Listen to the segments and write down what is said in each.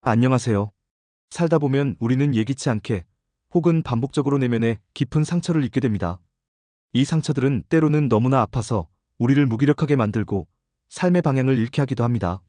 안녕하세요. 살다 보면 우리는 예기치 않게 혹은 반복적으로 내면에 깊은 상처를 입게 됩니다. 이 상처들은 때로는 너무나 아파서 우리를 무기력하게 만들고 삶의 방향을 잃게 하기도 합니다.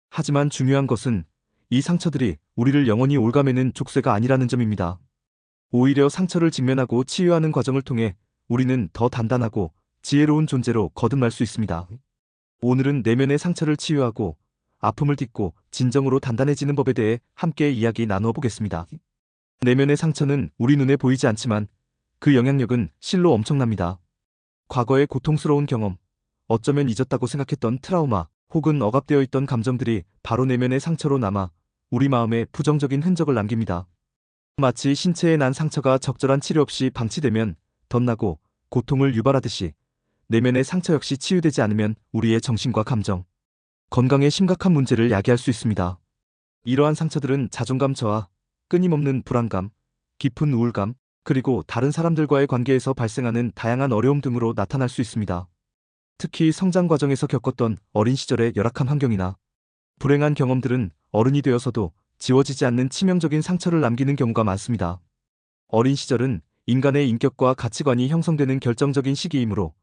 하지만 중요한 것은 이 상처들이 우리를 영원히 올가매는 족쇄가 아니라는 점입니다. 오히려 상처를 직면하고 치유하는 과정을 통해 우리는 더 단단하고 지혜로운 존재로 거듭날 수 있습니다. 오늘은 내면의 상처를 치유하고 아픔을 딛고 진정으로 단단해지는 법에 대해 함께 이야기 나누어 보겠습니다. 내면의 상처는 우리 눈에 보이지 않지만 그 영향력은 실로 엄청납니다. 과거의 고통스러운 경험, 어쩌면 잊었다고 생각했던 트라우마, 혹은 억압되어 있던 감정들이 바로 내면의 상처로 남아 우리 마음에 부정적인 흔적을 남깁니다. 마치 신체에 난 상처가 적절한 치료 없이 방치되면 덧나고 고통을 유발하듯이 내면의 상처 역시 치유되지 않으면 우리의 정신과 감정, 건강에 심각한 문제를 야기할 수 있습니다. 이러한 상처들은 자존감 저하, 끊임없는 불안감, 깊은 우울감, 그리고 다른 사람들과의 관계에서 발생하는 다양한 어려움 등으로 나타날 수 있습니다. 특히 성장 과정에서 겪었던 어린 시절의 열악한 환경이나 불행한 경험들은 어른이 되어서도 지워지지 않는 치명적인 상처를 남기는 경우가 많습니다. 어린 시절은 인간의 인격과 가치관이 형성되는 결정적인 시기이므로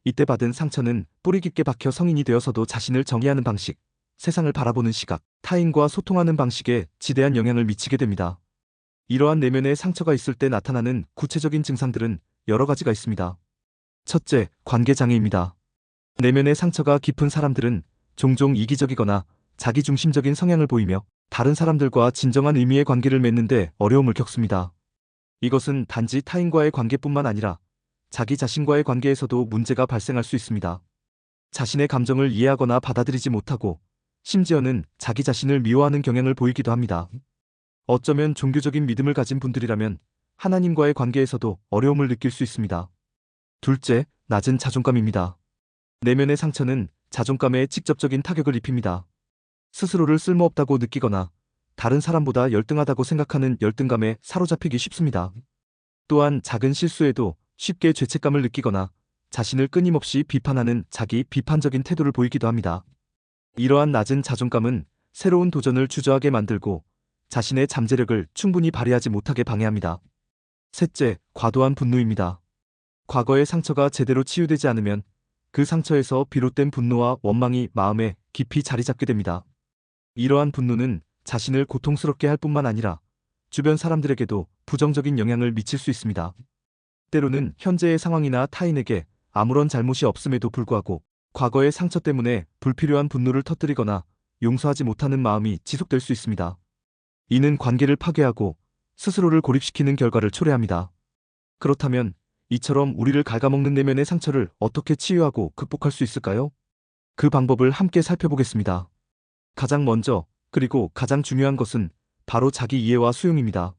이때 받은 상처는 뿌리 깊게 박혀 성인이 되어서도 자신을 정의하는 방식, 세상을 바라보는 시각, 타인과 소통하는 방식에 지대한 영향을 미치게 됩니다. 이러한 내면의 상처가 있을 때 나타나는 구체적인 증상들은 여러 가지가 있습니다. 첫째, 관계장애입니다. 내면의 상처가 깊은 사람들은 종종 이기적이거나 자기중심적인 성향을 보이며 다른 사람들과 진정한 의미의 관계를 맺는데 어려움을 겪습니다. 이것은 단지 타인과의 관계뿐만 아니라 자기 자신과의 관계에서도 문제가 발생할 수 있습니다. 자신의 감정을 이해하거나 받아들이지 못하고 심지어는 자기 자신을 미워하는 경향을 보이기도 합니다. 어쩌면 종교적인 믿음을 가진 분들이라면 하나님과의 관계에서도 어려움을 느낄 수 있습니다. 둘째, 낮은 자존감입니다. 내면의 상처는 자존감에 직접적인 타격을 입힙니다. 스스로를 쓸모없다고 느끼거나 다른 사람보다 열등하다고 생각하는 열등감에 사로잡히기 쉽습니다. 또한 작은 실수에도 쉽게 죄책감을 느끼거나 자신을 끊임없이 비판하는 자기 비판적인 태도를 보이기도 합니다. 이러한 낮은 자존감은 새로운 도전을 주저하게 만들고 자신의 잠재력을 충분히 발휘하지 못하게 방해합니다. 셋째, 과도한 분노입니다. 과거의 상처가 제대로 치유되지 않으면 그 상처에서 비롯된 분노와 원망이 마음에 깊이 자리 잡게 됩니다. 이러한 분노는 자신을 고통스럽게 할 뿐만 아니라 주변 사람들에게도 부정적인 영향을 미칠 수 있습니다. 때로는 현재의 상황이나 타인에게 아무런 잘못이 없음에도 불구하고 과거의 상처 때문에 불필요한 분노를 터뜨리거나 용서하지 못하는 마음이 지속될 수 있습니다. 이는 관계를 파괴하고 스스로를 고립시키는 결과를 초래합니다. 그렇다면 이처럼 우리를 갉아먹는 내면의 상처를 어떻게 치유하고 극복할 수 있을까요? 그 방법을 함께 살펴보겠습니다. 가장 먼저, 그리고 가장 중요한 것은 바로 자기 이해와 수용입니다.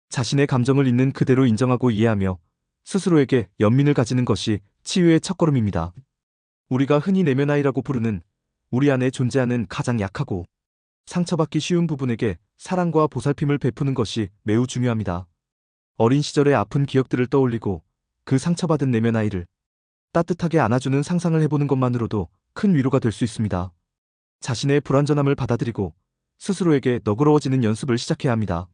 자신의 감정을 있는 그대로 인정하고 이해하며 스스로에게 연민을 가지는 것이 치유의 첫걸음입니다. 우리가 흔히 내면 아이라고 부르는 우리 안에 존재하는 가장 약하고 상처받기 쉬운 부분에게 사랑과 보살핌을 베푸는 것이 매우 중요합니다. 어린 시절의 아픈 기억들을 떠올리고 그 상처받은 내면 아이를 따뜻하게 안아주는 상상을 해보는 것만으로도 큰 위로가 될 수 있습니다. 자신의 불완전함을 받아들이고 스스로에게 너그러워지는 연습을 시작해야 합니다.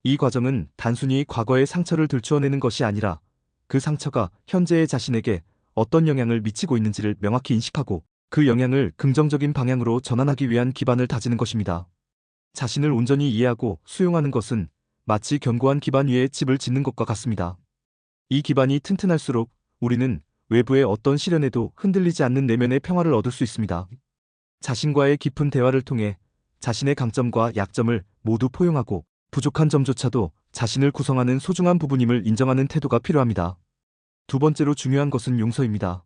이 과정은 단순히 과거의 상처를 들추어내는 것이 아니라 그 상처가 현재의 자신에게 어떤 영향을 미치고 있는지를 명확히 인식하고 그 영향을 긍정적인 방향으로 전환하기 위한 기반을 다지는 것입니다. 자신을 온전히 이해하고 수용하는 것은 마치 견고한 기반 위에 집을 짓는 것과 같습니다. 이 기반이 튼튼할수록 우리는 외부의 어떤 시련에도 흔들리지 않는 내면의 평화를 얻을 수 있습니다. 자신과의 깊은 대화를 통해 자신의 강점과 약점을 모두 포용하고 부족한 점조차도 자신을 구성하는 소중한 부분임을 인정하는 태도가 필요합니다. 두 번째로 중요한 것은 용서입니다.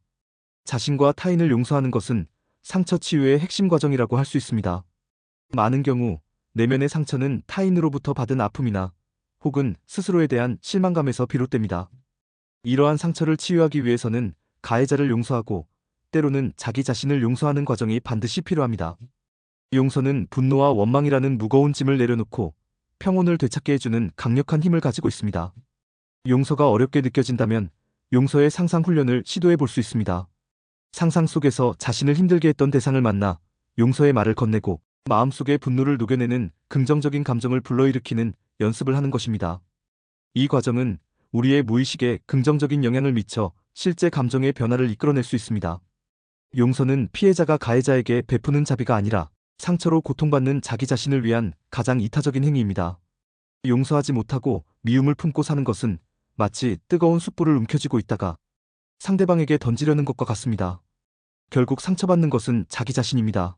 자신과 타인을 용서하는 것은 상처 치유의 핵심 과정이라고 할 수 있습니다. 많은 경우 내면의 상처는 타인으로부터 받은 아픔이나 혹은 스스로에 대한 실망감에서 비롯됩니다. 이러한 상처를 치유하기 위해서는 가해자를 용서하고 때로는 자기 자신을 용서하는 과정이 반드시 필요합니다. 용서는 분노와 원망이라는 무거운 짐을 내려놓고 평온을 되찾게 해주는 강력한 힘을 가지고 있습니다. 용서가 어렵게 느껴진다면 용서의 상상 훈련을 시도해 볼 수 있습니다. 상상 속에서 자신을 힘들게 했던 대상을 만나 용서의 말을 건네고 마음속의 분노를 녹여내는 긍정적인 감정을 불러일으키는 연습을 하는 것입니다. 이 과정은 우리의 무의식에 긍정적인 영향을 미쳐 실제 감정의 변화를 이끌어낼 수 있습니다. 용서는 피해자가 가해자에게 베푸는 자비가 아니라 상처로 고통받는 자기 자신을 위한 가장 이타적인 행위입니다. 용서하지 못하고 미움을 품고 사는 것은 마치 뜨거운 숯불을 움켜쥐고 있다가 상대방에게 던지려는 것과 같습니다. 결국 상처받는 것은 자기 자신입니다.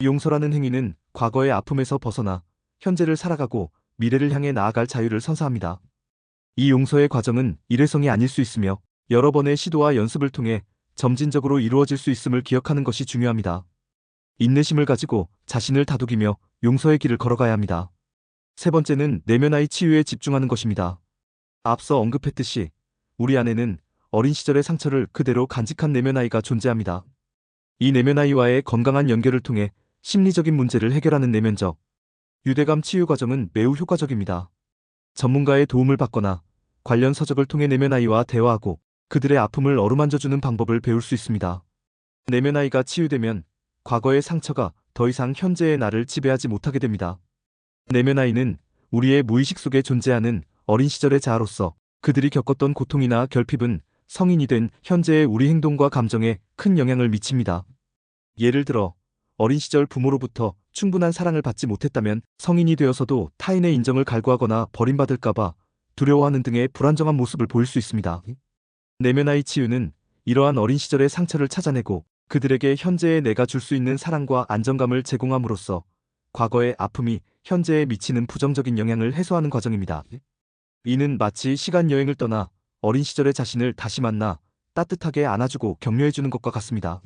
용서라는 행위는 과거의 아픔에서 벗어나 현재를 살아가고 미래를 향해 나아갈 자유를 선사합니다. 이 용서의 과정은 일회성이 아닐 수 있으며 여러 번의 시도와 연습을 통해 점진적으로 이루어질 수 있음을 기억하는 것이 중요합니다. 인내심을 가지고 자신을 다독이며 용서의 길을 걸어가야 합니다. 세 번째는 내면의 치유에 집중하는 것입니다. 앞서 언급했듯이 우리 안에는 어린 시절의 상처를 그대로 간직한 내면아이가 존재합니다. 이 내면아이와의 건강한 연결을 통해 심리적인 문제를 해결하는 내면적 유대감 치유 과정은 매우 효과적입니다. 전문가의 도움을 받거나 관련 서적을 통해 내면아이와 대화하고 그들의 아픔을 어루만져주는 방법을 배울 수 있습니다. 내면아이가 치유되면 과거의 상처가 더 이상 현재의 나를 지배하지 못하게 됩니다. 내면아이는 우리의 무의식 속에 존재하는 어린 시절의 자아로서 그들이 겪었던 고통이나 결핍은 성인이 된 현재의 우리 행동과 감정에 큰 영향을 미칩니다. 예를 들어 어린 시절 부모로부터 충분한 사랑을 받지 못했다면 성인이 되어서도 타인의 인정을 갈구하거나 버림받을까봐 두려워하는 등의 불안정한 모습을 보일 수 있습니다. 내면아이 치유는 이러한 어린 시절의 상처를 찾아내고 그들에게 현재의 내가 줄 수 있는 사랑과 안정감을 제공함으로써 과거의 아픔이 현재에 미치는 부정적인 영향을 해소하는 과정입니다. 이는 마치 시간 여행을 떠나 어린 시절의 자신을 다시 만나 따뜻하게 안아주고 격려해주는 것과 같습니다.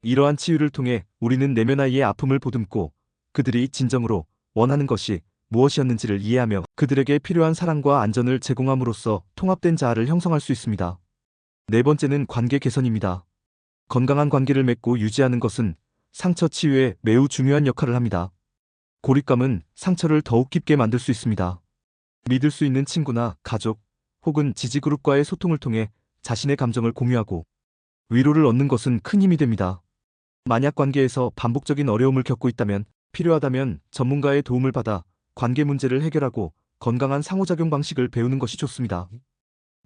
이러한 치유를 통해 우리는 내면아이의 아픔을 보듬고 그들이 진정으로 원하는 것이 무엇이었는지를 이해하며 그들에게 필요한 사랑과 안전을 제공함으로써 통합된 자아를 형성할 수 있습니다. 네 번째는 관계 개선입니다. 건강한 관계를 맺고 유지하는 것은 상처 치유에 매우 중요한 역할을 합니다. 고립감은 상처를 더욱 깊게 만들 수 있습니다. 믿을 수 있는 친구나 가족 혹은 지지그룹과의 소통을 통해 자신의 감정을 공유하고 위로를 얻는 것은 큰 힘이 됩니다. 만약 관계에서 반복적인 어려움을 겪고 있다면 필요하다면 전문가의 도움을 받아 관계 문제를 해결하고 건강한 상호작용 방식을 배우는 것이 좋습니다.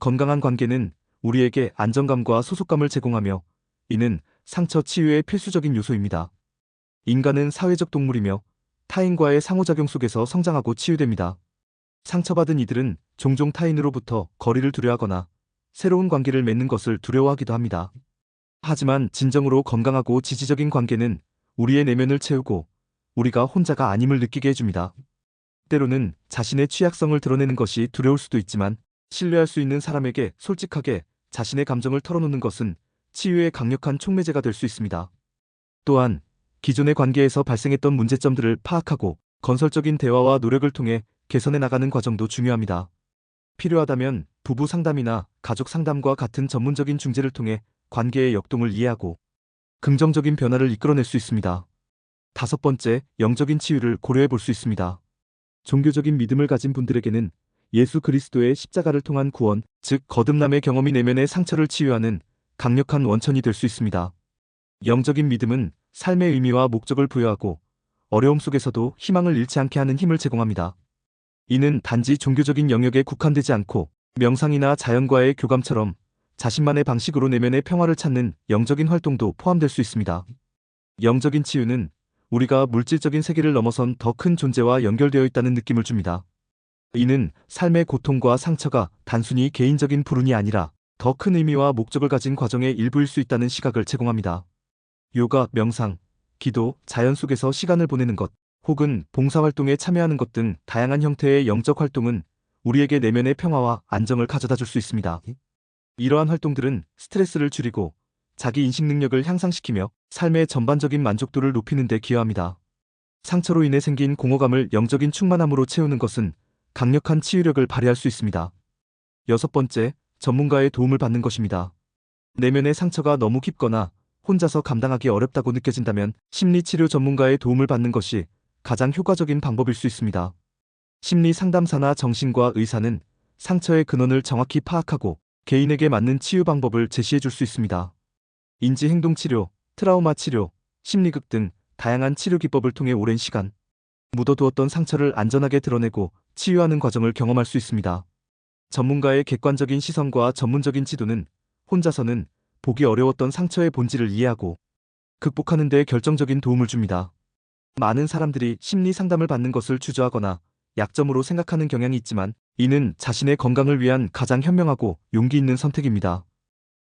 건강한 관계는 우리에게 안정감과 소속감을 제공하며 이는 상처 치유의 필수적인 요소입니다. 인간은 사회적 동물이며 타인과의 상호작용 속에서 성장하고 치유됩니다. 상처받은 이들은 종종 타인으로부터 거리를 두려워하거나 새로운 관계를 맺는 것을 두려워하기도 합니다. 하지만 진정으로 건강하고 지지적인 관계는 우리의 내면을 채우고 우리가 혼자가 아님을 느끼게 해줍니다. 때로는 자신의 취약성을 드러내는 것이 두려울 수도 있지만 신뢰할 수 있는 사람에게 솔직하게 자신의 감정을 털어놓는 것은 치유의 강력한 촉매제가 될 수 있습니다. 또한 기존의 관계에서 발생했던 문제점들을 파악하고 건설적인 대화와 노력을 통해 개선해 나가는 과정도 중요합니다. 필요하다면 부부 상담이나 가족 상담과 같은 전문적인 중재를 통해 관계의 역동을 이해하고 긍정적인 변화를 이끌어낼 수 있습니다. 다섯 번째, 영적인 치유를 고려해 볼 수 있습니다. 종교적인 믿음을 가진 분들에게는 예수 그리스도의 십자가를 통한 구원, 즉 거듭남의 경험이 내면의 상처를 치유하는 강력한 원천이 될 수 있습니다. 영적인 믿음은 삶의 의미와 목적을 부여하고 어려움 속에서도 희망을 잃지 않게 하는 힘을 제공합니다. 이는 단지 종교적인 영역에 국한되지 않고 명상이나 자연과의 교감처럼 자신만의 방식으로 내면의 평화를 찾는 영적인 활동도 포함될 수 있습니다. 영적인 치유는 우리가 물질적인 세계를 넘어선 더 큰 존재와 연결되어 있다는 느낌을 줍니다. 이는 삶의 고통과 상처가 단순히 개인적인 불운이 아니라 더 큰 의미와 목적을 가진 과정의 일부일 수 있다는 시각을 제공합니다. 요가, 명상, 기도, 자연 속에서 시간을 보내는 것, 혹은 봉사활동에 참여하는 것 등 다양한 형태의 영적 활동은 우리에게 내면의 평화와 안정을 가져다 줄 수 있습니다. 이러한 활동들은 스트레스를 줄이고 자기 인식 능력을 향상시키며 삶의 전반적인 만족도를 높이는 데 기여합니다. 상처로 인해 생긴 공허감을 영적인 충만함으로 채우는 것은 강력한 치유력을 발휘할 수 있습니다. 여섯 번째, 전문가의 도움을 받는 것입니다. 내면의 상처가 너무 깊거나 혼자서 감당하기 어렵다고 느껴진다면 심리치료 전문가의 도움을 받는 것이 가장 효과적인 방법일 수 있습니다. 심리 상담사나 정신과 의사는 상처의 근원을 정확히 파악하고 개인에게 맞는 치유 방법을 제시해 줄 수 있습니다. 인지행동치료, 트라우마 치료, 심리극 등 다양한 치료 기법을 통해 오랜 시간 묻어두었던 상처를 안전하게 드러내고 치유하는 과정을 경험할 수 있습니다. 전문가의 객관적인 시선과 전문적인 지도는 혼자서는 보기 어려웠던 상처의 본질을 이해하고 극복하는 데 결정적인 도움을 줍니다. 많은 사람들이 심리 상담을 받는 것을 주저하거나 약점으로 생각하는 경향이 있지만 이는 자신의 건강을 위한 가장 현명하고 용기 있는 선택입니다.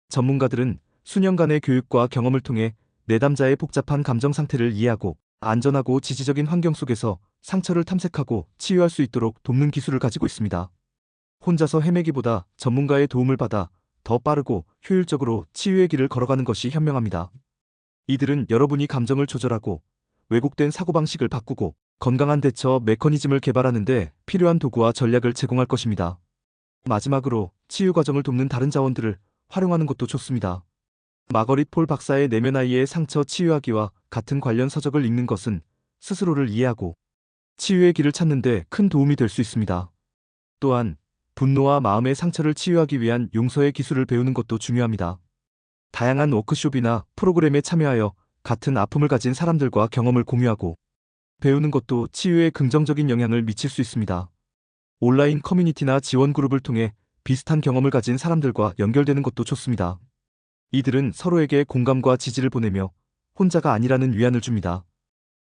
전문가들은 수년간의 교육과 경험을 통해 내담자의 복잡한 감정 상태를 이해하고 안전하고 지지적인 환경 속에서 상처를 탐색하고 치유할 수 있도록 돕는 기술을 가지고 있습니다. 혼자서 헤매기보다 전문가의 도움을 받아 더 빠르고 효율적으로 치유의 길을 걸어가는 것이 현명합니다. 이들은 여러분이 감정을 조절하고 왜곡된 사고방식을 바꾸고 건강한 대처 메커니즘을 개발하는 데 필요한 도구와 전략을 제공할 것입니다. 마지막으로 치유 과정을 돕는 다른 자원들을 활용하는 것도 좋습니다. 마거릿 폴 박사의 내면 아이의 상처 치유하기와 같은 관련 서적을 읽는 것은 스스로를 이해하고 치유의 길을 찾는 데 큰 도움이 될 수 있습니다. 또한 분노와 마음의 상처를 치유하기 위한 용서의 기술을 배우는 것도 중요합니다. 다양한 워크숍이나 프로그램에 참여하여 같은 아픔을 가진 사람들과 경험을 공유하고 배우는 것도 치유에 긍정적인 영향을 미칠 수 있습니다. 온라인 커뮤니티나 지원 그룹을 통해 비슷한 경험을 가진 사람들과 연결되는 것도 좋습니다. 이들은 서로에게 공감과 지지를 보내며 혼자가 아니라는 위안을 줍니다.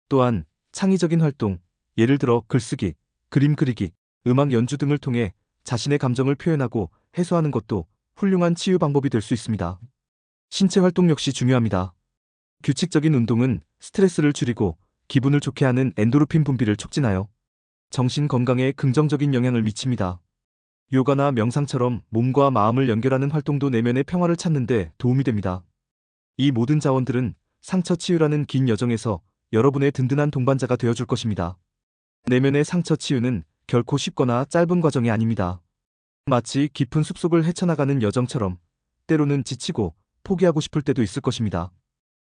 또한 창의적인 활동, 예를 들어 글쓰기, 그림 그리기, 음악 연주 등을 통해 자신의 감정을 표현하고 해소하는 것도 훌륭한 치유 방법이 될 수 있습니다. 신체 활동 역시 중요합니다. 규칙적인 운동은 스트레스를 줄이고 기분을 좋게 하는 엔도르핀 분비를 촉진하여 정신 건강에 긍정적인 영향을 미칩니다. 요가나 명상처럼 몸과 마음을 연결하는 활동도 내면의 평화를 찾는 데 도움이 됩니다. 이 모든 자원들은 상처 치유라는 긴 여정에서 여러분의 든든한 동반자가 되어줄 것입니다. 내면의 상처 치유는 결코 쉽거나 짧은 과정이 아닙니다. 마치 깊은 숲속을 헤쳐나가는 여정처럼 때로는 지치고 포기하고 싶을 때도 있을 것입니다.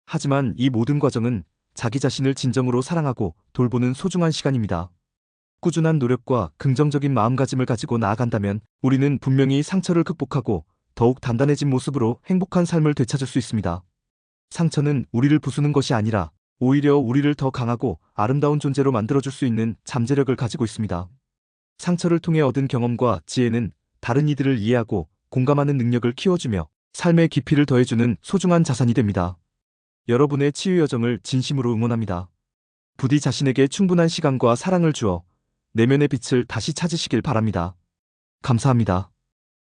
하지만 이 모든 과정은 자기 자신을 진정으로 사랑하고 돌보는 소중한 시간입니다. 꾸준한 노력과 긍정적인 마음가짐을 가지고 나아간다면 우리는 분명히 상처를 극복하고 더욱 단단해진 모습으로 행복한 삶을 되찾을 수 있습니다. 상처는 우리를 부수는 것이 아니라 오히려 우리를 더 강하고 아름다운 존재로 만들어줄 수 있는 잠재력을 가지고 있습니다. 상처를 통해 얻은 경험과 지혜는 다른 이들을 이해하고 공감하는 능력을 키워주며 삶의 깊이를 더해주는 소중한 자산이 됩니다. 여러분의 치유 여정을 진심으로 응원합니다. 부디 자신에게 충분한 시간과 사랑을 주어 내면의 빛을 다시 찾으시길 바랍니다. 감사합니다.